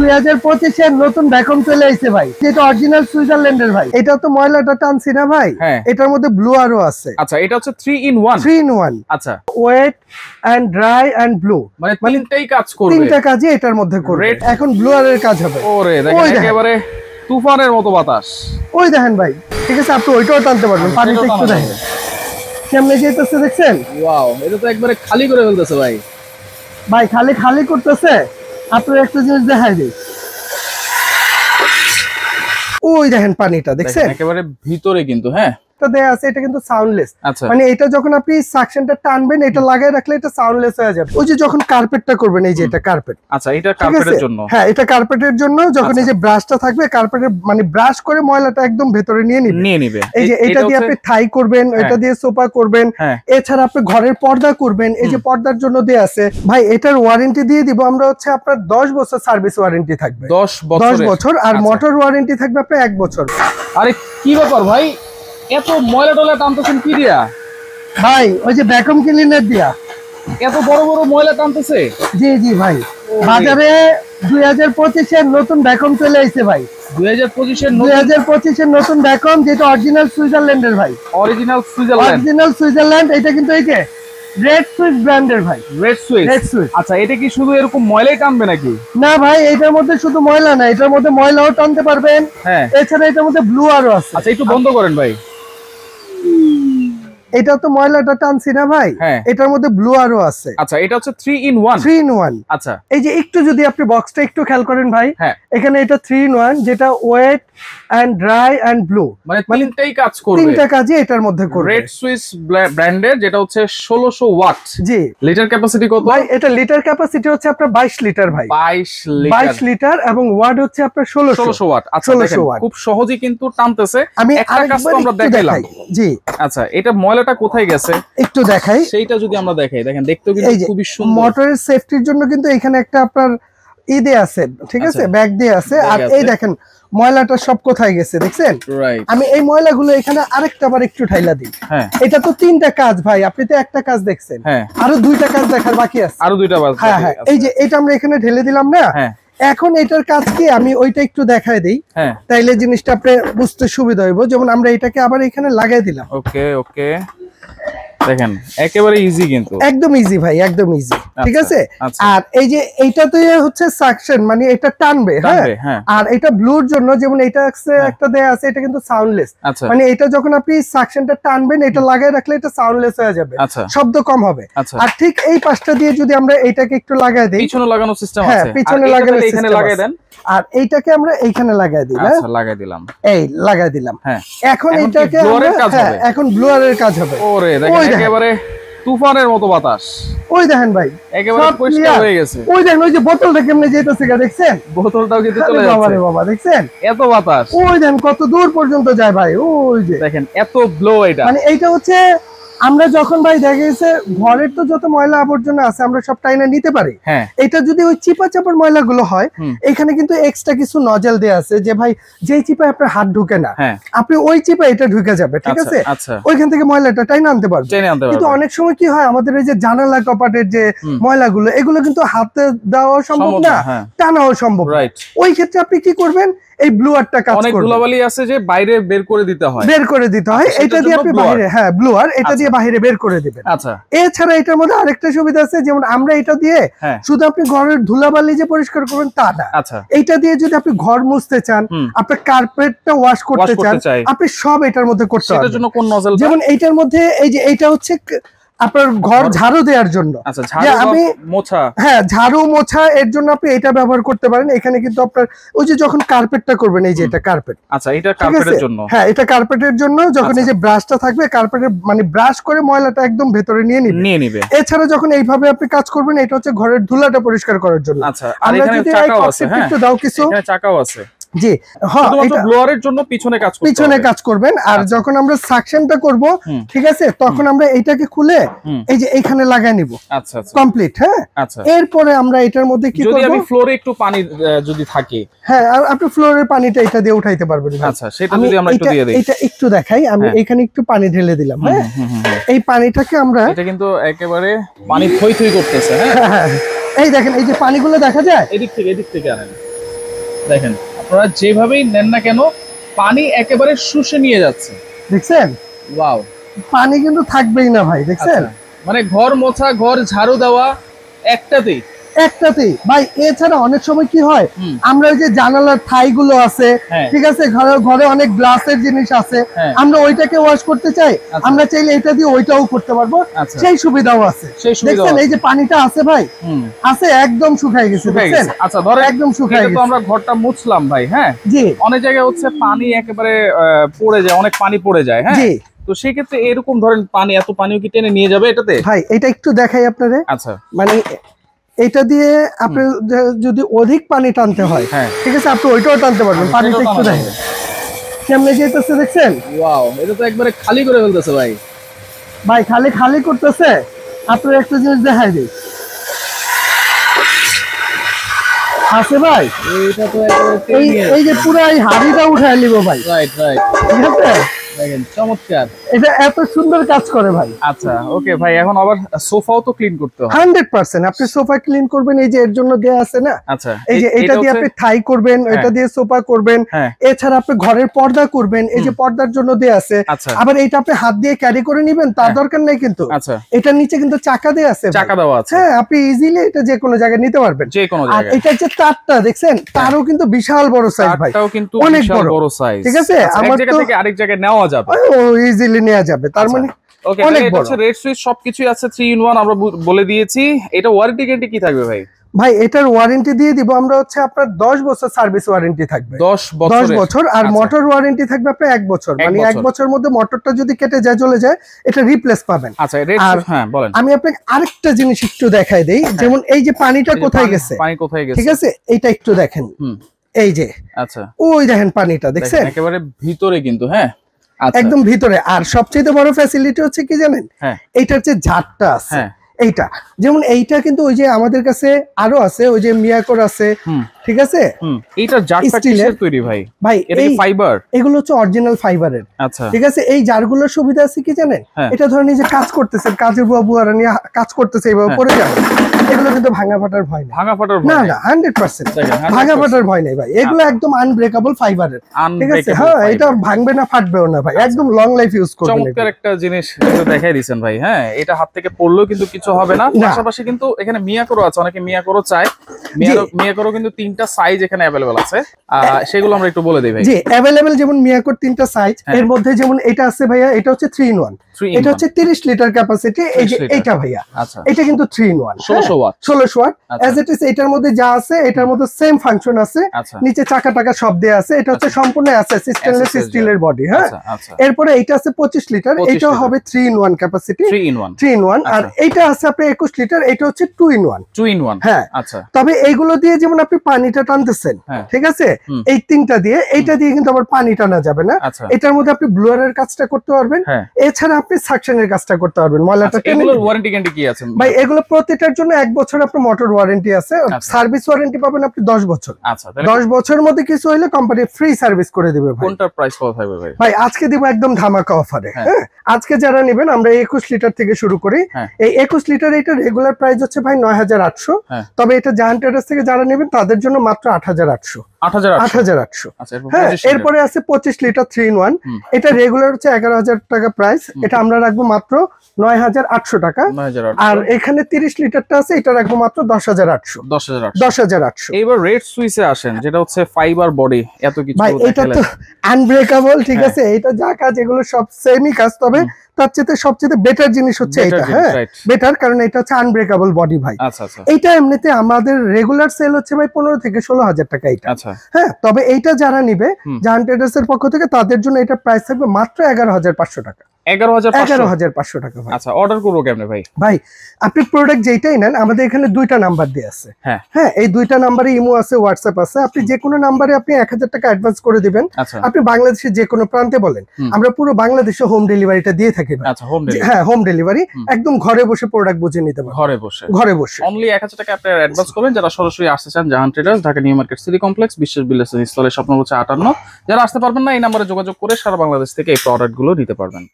2025 এর নতুন ভ্যাকুয়াম চলে আসছে ভাই, যেটা অরিজিনাল সুইজারল্যান্ডের ভাই। এটা তো ময়লাটা টানছি না ভাই, এটার মধ্যে ব্লু আরো আছে। আচ্ছা, এটা হচ্ছে 3 in 1। 3 in 1। আচ্ছা, wet and dry and blow, মানে তিনটাই কাজ করবে, তিনটা কাজই এটার মধ্যে করবে। এখন ব্লু আরের কাজ হবে। ওরে দেখেন একেবারে তুফানের মতো বাতাস। ওই দেখেন ভাই, ঠিক আছে, আপনি ওইটাও টানতে পারবেন। পানিটা একটু দেখেন কেমনে যেতেছে, দেখছেন? ওয়াও, এটা তো একবারে খালি করে ফেলতেছে ভাই। ভাই খালি খালি করতেছে। আপনার একটা জিনিস দেখাই দিই, ওই দেখেন পানিটা, দেখছেন? একেবারে ভিতরে কিন্তু দেয়া আছে। এটা কিন্তু সাউন্ডলেস, আচ্ছা, মানে এটা যখন আপনি সাকশনটা টানবেন, এটা লাগাই রাখলে এটা সাউন্ডলেস হয়ে যাবে। ওই যে যখন কার্পেটটা করবেন, এই যে এটা কার্পেট। আচ্ছা, এটা কার্পেটের জন্য। হ্যাঁ, এটা কার্পেটের জন্য। যখন এই যে ব্রাশটা থাকবে, কার্পেটের মানে ব্রাশ করে ময়লাটা একদম ভেতরে নিয়ে নিবে। এই যে এটা দিয়ে আপনি থাই করবেন, এটা দিয়ে সোফা করবেন, এছাড়া আপনি ঘরের পর্দা করবেন। এই যে পর্দার জন্য দেয়া আছে ভাই। এটার ওয়ারেন্টি দিয়ে দিব আমরা, হচ্ছে আপনার 10 বছর সার্ভিস ওয়ারেন্টি থাকবে। 10 বছর। আর মোটর ওয়ারেন্টি থাকবে আপনার 1 বছর। আরে কি ব্যাপার ভাই, এত ময়লা টয়লা টানতেছেন কি দিয়া ভাই? ওই যে ভ্যাকুয়াম ক্লিনার দিয়া এত বড় বড় ময়লা টানতেছে। জি ভাই, বাজারে 2025 এর নতুন ভ্যাকুয়াম চলে আসছে ভাই। 2025 এর নতুন ভ্যাকুয়াম, যেটা অরিজিনাল সুইজারল্যান্ডের ভাই। Original Switzerland. এটা কিন্তু এই যে রেড সুইস ব্র্যান্ডের ভাই। Red Swiss. আচ্ছা, এটা কি শুধু এরকম ময়লাই টানবে নাকি? না ভাই, এটার মধ্যে শুধু ময়লা না, এটার মধ্যে ময়লাও টানতে পারবেন। এছাড়া এটার মধ্যে ব্লু আরো আছে। আচ্ছা, একটু বন্ধ করেন ভাই। এটা তো ময়লাটা টানছি না ভাই, এটার মধ্যে ব্লু আরো আছে। আচ্ছা, এটা হচ্ছে 3 in 1। 3 in 1। আচ্ছা, এই যে একটু যদি আপনি বক্সটা একটু খেয়াল করেন ভাই, এখানে এটা 3 in 1, যেটা wet and dry and blow, মানে তিনটাই কাজ করবে, তিনটা কাজই এটার মধ্যে করবে। রেড সুইস ব্র্যান্ডের, যেটা হচ্ছে 1600 ওয়াট। জি। লিটার ক্যাপাসিটি কত ভাই? এটা লিটার ক্যাপাসিটি হচ্ছে আপনার 22 লিটার ভাই। 22 লিটার এবং ওয়াট হচ্ছে আপনার 1600 ওয়াট। আচ্ছা, দেখেন খুব সহজেই কিন্তু টানতেছে। আমি একটা কাজ তো আমরা দেখাইলাম। জি। আচ্ছা, এটা ময়লাটা কোথায় গেছে একটু দেখাই, সেইটা যদি আমরা দেখাই। দেখেন দেখতেও কিন্তু খুবই সুন্দর। মোটরের সেফটির জন্য কিন্তু এখানে একটা আপনার দেয়া আছে, ঠিক আছে, ব্যাগ দেয়া আছে। আর এই দেখেন ময়লাটা সব কোথায় গেছে, দেখছেন? আমি এই ময়লাগুলো এখানে আরেকটাবার একটু ঢাইলা দিই। এটা তো তিনটা কাজ ভাই, আপনি তো একটা কাজ দেখছেন, আরো দুইটা কাজ দেখার বাকি আছে। আরো দুইটা বাকি। হ্যাঁ, এই যে এটা আমরা এখানে ঢেলে দিলাম না, এখন এটার কাজ কি আমি ওইটা একটু দেখায় দিই, তাইলে জিনিসটা আপনি বুঝতে সুবিধা হইব। যেমন আমরা এটাকে আবার এখানে লাগাই দিলাম। ওকে দেখেন একেবারে ইজি, কিন্তু একদম ইজি ভাই, একদম ইজি, ঠিক আছে। আর এই যে এইটাতে হচ্ছে সাকশন, মানে এটা টানবে। আর এটা ব্লুর জন্য, যেমন এটা একটা দেয়া আছে, এটা কিন্তু সাউন্ডলেস, মানে এটা যখন আপনি সাকশনটা টানবেন, এটা লাগাই রাখলে এটা সাউন্ডলেস হয়ে যাবে, শব্দ কম হবে। আর ঠিক এই পাশটা দিয়ে যদি আমরা এইটাকে একটু লাগাই দিই, পিছনে লাগানো সিস্টেম আছে। হ্যাঁ, পিছনে লাগানো, এখানে লাগাই দেন। আর এইটাকে আমরা এইখানে লাগাই দিই। আচ্ছা, লাগাই দিলাম। এই লাগাই দিলাম। এখন এইটাকে এখন ব্লু আরের কাজ হবে। ওরে দেখেন একেবারে তুফানের মতো বাতাস। ওই দেখেন ভাই, একেবারে পরিষ্কার হয়ে গেছে। ওই দেখেন, ওই যে বোতলটা কেমনে যেতেছে, দেখছেন? বোতলটাও কিন্তু চলে যাচ্ছে। বাবা, দেখছেন এত বাতাস? ওই দেখেন কত দূর পর্যন্ত যায় ভাই। ওই যে দেখেন এত ব্লো। এটা মানে এইটা হচ্ছে আমরা যখন ভাই দেখা গেছে ঘরের তো যত ময়লা আবর্জনা আছে আমরা সব টাইনা নিতে পারি। এটা যদি ওই চিপা চাপার ময়লাগুলো হয়, এখানে কিন্তু এক্সট্রা কিছু নজল দেয়া আছে, যে ভাই যেই চিপায় আপনার হাত ঢুকে না, আপনি ওই চিপায় এটা ঢুকে যাবে, ঠিক আছে? ওইখান থেকে ময়লাটা টাইনা আনতে পারবেন। কিন্তু অনেক সময় কি হয়, আমাদের এই যে জানালা কপাটের যে ময়লাগুলো, এগুলো কিন্তু হাতে দেওয়া সম্ভব না, টানাও সম্ভব না। ওই ক্ষেত্রে আপনি কি করবেন, এই ব্লু আরটা কাজ করবে। অনেক ধুলাবালি আছে যে বাইরে বের করে দিতে হয়, এটা দিয়ে আপনি বাইরে, ব্লু আর এটা দিয়ে বাইরে বের করে দিবেন। আচ্ছা, এছাড়া এটার মধ্যে আরেকটা সুবিধা আছে, যেমন আমরা এটা দিয়ে শুধু আপনি ঘরের ধুলাবালি যে পরিষ্কার করবেন তা না, এইটা দিয়ে যদি আপনি ঘর মুছতে চান, আপনার কার্পেটটা ওয়াশ করতে চান, আপনি সব এটার মধ্যে করতে পারবেন। সেটার জন্য কোন নজল? যেমন এইটার মধ্যে এই যে এইটা হচ্ছে আপনার ঘর ঝাড়ু দেওয়ার জন্য। আমি মোছা, ঝাড়ু মোছা এর জন্য আপনি এটা ব্যবহার করতে পারেন। এখানে কিন্তু আপনার ওই যে যখন কার্পেটটা করবেন, এই যে এটা কার্পেট। আচ্ছা, এটা কার্পেটের জন্য। হ্যাঁ, এটা কার্পেটের জন্য। যখন এই যে ব্রাশটা থাকবে, কার্পেটের মানে ব্রাশ করে ময়লাটা একদম ভেতরে নিয়ে নিবে। এছাড়া যখন এইভাবে আপনি কাজ করবেন, এটা হচ্ছে ঘরের ধুলাটা পরিষ্কার করার জন্য। আচ্ছা, আর এখানে চাকাও আছে। একটু দাও কিছু, এখানে চাকাও আছে। জি, শুধুমাত্র ব্লোয়ারের জন্য পিছনে কাজ করবেন। আর যখন আমরা সাকশনটা করব, ঠিক আছে, তখন আমরা এইটাকে খুলে এই যে এইখানে লাগাই নিব। আচ্ছা, কমপ্লিট। হ্যাঁ, এরপরে আমরা এটার মধ্যে কি করব, যদি আমি ফ্লোরে একটু পানি যদি থাকে, আর আপনি ফ্লোরের পানিটা এটা দিয়ে উঠাইতে পারবেন। আচ্ছা, সেটা যদি আমরা একটু দিয়ে দেই। এটা একটু দেখাই, আমি এখানে একটু পানি ঢেলে দিলাম। হ্যাঁ, এই পানিটাকে আমরা, এটা কিন্তু একেবারে পানি থই থই করতেছে। হ্যাঁ, এই দেখেন, এই যে পানিগুলো দেখা যায়, এদিক থেকে আনেন। দেখেন আপনারা যেভাবেই নেন না কেন পানি একেবারে শুষে নিয়ে যাচ্ছে, দেখছেন? ওয়াও, পানি কিন্তু থাকবেই না ভাই, দেখছেন? মানে ঘর মোছা ঘর ঝাড়ু দেওয়া একটাতেই একটাতেই ভাই। এছাড়া অনেক সময় কি হয়, আমরা ওই যে জানালার ঠাই গুলো আছে, ঠিক আছে, ঘরে অনেক গ্লাসের জিনিস আছে, আমরা ওইটাকে ওয়াশ করতে চাই, আমরা চাইলে এটা দিয়ে ওইটাও করতে পারবো, সেই সুবিধাও আছে। দেখছেন এই যে পানিটা আছে ভাই, আছে একদম শুকায় গেছে, দেখছেন? আচ্ছা ধরে একদম শুকায় গেছে। তো আমরা ঘরটা মুছলাম ভাই, হ্যাঁ জি, অনেক জায়গায় হচ্ছে পানি একেবারে পড়ে যায়, অনেক পানি পড়ে যায়, হ্যাঁ জি। তো সেই ক্ষেত্রে এরকম ধরেন পানি, এত পানিও কি টেনে নিয়ে যাবে এটাতে? ভাই এটা একটু দেখাই আপনাদের। আচ্ছা, মানে এটা দিয়ে আপনি যদি অধিক পানি টানতে হয়, ঠিক আছে, আপনি ওইটাও টানতে পারবেন। পানিটা একটু দেখেন কেমনে যেতেছে, দেখছেন? ওয়াও, এটা তো একবারে খালি করে ফেলতেছে ভাই। ভাই খালি করতেছে। আপনার একটা জিনিস দেখাই দিই, আছে ভাই, এইটা তো একবারে এই যে পুরো এই হাড়িটা উঠায় নিব ভাই। রাইট, ঠিক আছে, দেখেন চমৎকার, এটা এত সুন্দর কাজ করে ভাই। আচ্ছা ওকে ভাই, এখন আবার সোফাও তো ক্লিন করতে হবে। 100% আপনি সোফা ক্লিন করবেন, এই যে এর জন্য দেয়া আছে না। আচ্ছা, এই যে এটা দিয়ে আপনি থাই করবেন, এটা দিয়ে সোফা করবেন, এছাড়া আপনি ঘরের পর্দা করবেন, এই যে পর্দার জন্য দেয়া আছে। আবার এটা আপনি হাত দিয়ে ক্যারি করে নেবেন, তার দরকার নাই কিন্তু। এটার নিচে কিন্তু চাকা দেয়া আছে, চাকা দেওয়া আছে, হ্যাঁ, আপনি ইজিলি এটা যে কোনো জায়গায় নিতে পারবেন, যে কোনো জায়গায়। আর এটা যে তারটা দেখছেন, তারও কিন্তু বিশাল বড় সাইজ ভাই, তারটাও কিন্তু অনেক বড় সাইজ, ঠিক আছে। আমার জায়গা থেকে আরেক জায়গায় নেওয়া যাবে, ইজিলি নেওয়া যাবে, তার মানে ওকে। এটা হচ্ছে রেড সুইচ, সবকিছুই আছে 3 in 1 আমরা বলে দিয়েছি। এটা ওয়ারেন্টি গ্যারান্টি কি থাকবে ভাই? ভাই এটার ওয়ারেন্টি দিয়ে দিব আমরা, হচ্ছে আপনার 10 বছর সার্ভিস ওয়ারেন্টি থাকবে, 10 বছর। আর মোটর ওয়ারেন্টি থাকবে আপনার 1 বছর, মানে 1 বছরের মধ্যে মোটরটা যদি কেটে যায়, চলে যায়, এটা রিপ্লেস পাবেন। আচ্ছা, আর হ্যাঁ বলেন। আমি আপনাকে আরেকটা জিনিস একটু দেখাই দেই, যেমন এই যে পানিটা কোথায় গেছে, ঠিক আছে, এইটা একটু দেখেন, এই যে, আচ্ছা ওই দেখেন পানিটা, দেখছেন? একেবারে ভিতরে কিন্তু, হ্যাঁ একদম ভিতরে। আর সবচেয়ে বড় ফ্যাসিলিটি হচ্ছে কি জানেন, এইটার যে ঝাড়টা আছে, এইটা যেমন এইটা কিন্তু ওই যে আমাদের কাছে আরো আছে, ওই যে মিয়াকোর আছে, ঠিক আছে, এইটা জারটা কিসের তৈরি ভাই? ভাই এটা কি ফাইবার? এগুলো হচ্ছে অরিজিনাল ফাইবারের, আচ্ছা ঠিক আছে। এই জারগুলোর সুবিধা আছে কি জানেন, এটা ধরেন এই যে কাজ করতেছেন, কাজের বুয়ারা নিয়ে কাজ করতেছে, এইভাবে পড়ে যাবে, এগুলো কিন্তু ভাঙা ফাটার ভয় নেই, না 100% ভাঙা ফাটার ভয় নেই ভাই, এগুলো একদম আনব্রেকেবল ফাইবারের, ঠিক আছে। হ্যাঁ, এটা ভাঙবে না, ফাটবেও না ভাই, একদম লং লাইফ ইউজ করবেন। চমৎকার একটা জিনিস দেখাই দিয়েছেন ভাই, হ্যাঁ এটা হাত থেকে পড়লেও কিন্তু কিছু হবে না। পাশাপাশি কিন্তু এখানে মিয়াকোরও আছে, অনেকে মিয়াকোরও চায়, মিয়াকোরও কিন্তু 3টা সাইজ এখানে अवेलेबल আছে, সেগুলো আমরা একটু বলে দেই ভাই। জি, अवेलेबल যেমন মিয়াকোর 3টা সাইজ, এর মধ্যে যেমন এটা আছে ভাইয়া, এটা হচ্ছে 3 in 1, এটা হচ্ছে 30 লিটার ক্যাপাসিটি, এই যে এইটা ভাইয়া, আচ্ছা এটা কিন্তু 3 in 1 1600 watt as it is. এটার মধ্যে যা আছে এটার মধ্যে সেম ফাংশন আছে, নিচে চাকা টাকা সব দেয়া আছে, এটা হচ্ছে সম্পূর্ণ অ্যাসেস স্টেনলেস স্টিলের বডি, হ্যাঁ। এরপরে এটা আছে 25 লিটার, এটাও হবে 3 in 1 ক্যাপাসিটি, 3 in 1। আর এইটা আছে আপনার 21 লিটার, এটা হচ্ছে 2 in 1, হ্যাঁ আচ্ছা। তবে এইগুলো দিয়ে যেমন আপনি পানিটা টানতেছেন, ঠিক আছে, এই তিনটা দিয়ে, এইটা দিয়ে কিন্তু আবার পানি টানা যাবে না। এটার মধ্যে আপনি ব্লোয়ারের কাজটা করতে পারবেন, এছাড়া আপনি সাকশনের কাজটা করতে পারবেন, ময়লাটা টেনে। এগুলোর ওয়ারেন্টি গ্যারান্টি কি আছে ভাই? এগুলো প্রত্যেকটার জন্য 1 বছর আপনার মোটর ওয়ারেন্টি আছে, সার্ভিস ওয়ারেন্টি পাবেন আপনি 10 বছর। আচ্ছা, 10 বছরের মধ্যে কিছু হইলে কোম্পানি ফ্রি সার্ভিস করে দিবে ভাই। কোনটার প্রাইস কত থাকবে ভাই? ভাই আজকে দিব একদম ধামাকা অফারে, হ্যাঁ। আজকে যারা নেবেন, আমরা 21 লিটার থেকে শুরু করি, এই 21 লিটার এটা রেগুলার প্রাইস হচ্ছে ভাই 9800, তবে এটা জায়ান্ট ট্রেডার্স থেকে যারা নেবেন তাদের জন্য মাত্র 8800। হ্যাঁ, এরপরে আছে 25 লিটার 3 in 1, এটা রেগুলার হচ্ছে 11000 টাকা প্রাইস, এটা আমরা রাখবো মাত্র 9800 টাকা। আর এখানে 30 লিটারটা আছে, এটা রাখবো মাত্র 10800। এইবার রেড সুইচে আসেন, যেটা হচ্ছে ফাইবার বডি, এত কিছু ভাই এটা তো আনব্রেকেবল, ঠিক আছে, এটা যা কাজ এগুলো সব সেমই কাজ, তবে তার চেয়ে সবচেয়ে বেটার জিনিস হচ্ছে এটা, হ্যাঁ বেটার, কারণ এটা হচ্ছে আনব্রেকেবল বডি ভাই। এইটা এমনিতে আমাদের রেগুলার সেল হচ্ছে ভাই 15 থেকে 16000 টাকা এটা, হ্যাঁ। তবে এইটা যারা নিবে জায়ান্ট ট্রেডার্স এর পক্ষ থেকে, তাদের জন্য এটা প্রাইস থাকবে মাত্র 11500 টাকা। 11500 টাকা ভাই। আচ্ছা, অর্ডার করবো কেমনে ভাই? ভাই আপনি প্রোডাক্ট যেটাই নেন, আমাদের এখানে 2টা নাম্বার দিয়ে আছে, হ্যাঁ এই 2টা নাম্বারে ইমো আছে, হোয়াটসঅ্যাপ আছে, আপনি যে কোনো নাম্বারে আপনি 1000 টাকা অ্যাডভান্স করে দিবেন, আপনি বাংলাদেশের যে কোনো প্রান্তে বলেন, আমরা পুরো বাংলাদেশে হোম ডেলিভারিটা দিয়ে থাকি। হ্যাঁ, হোম ডেলিভারি, একদম ঘরে বসে প্রোডাক্ট বুঝে নিতে পারবেন, ঘরে বসে অনলি 1000 টাকা আপনি অ্যাডভান্স করবেন। যারা সরাসরি আসতে চান, giant traders, Dhaka new market city complex, বিশ্বের বিলাস স্থলে স্বপ্ন হচ্ছে 58। যারা আসতে পারবেন না, এই নাম্বারে যোগাযোগ করে সারা বাংলাদেশ থেকে এই প্রোডাক্ট গুলো নিতে পারবেন।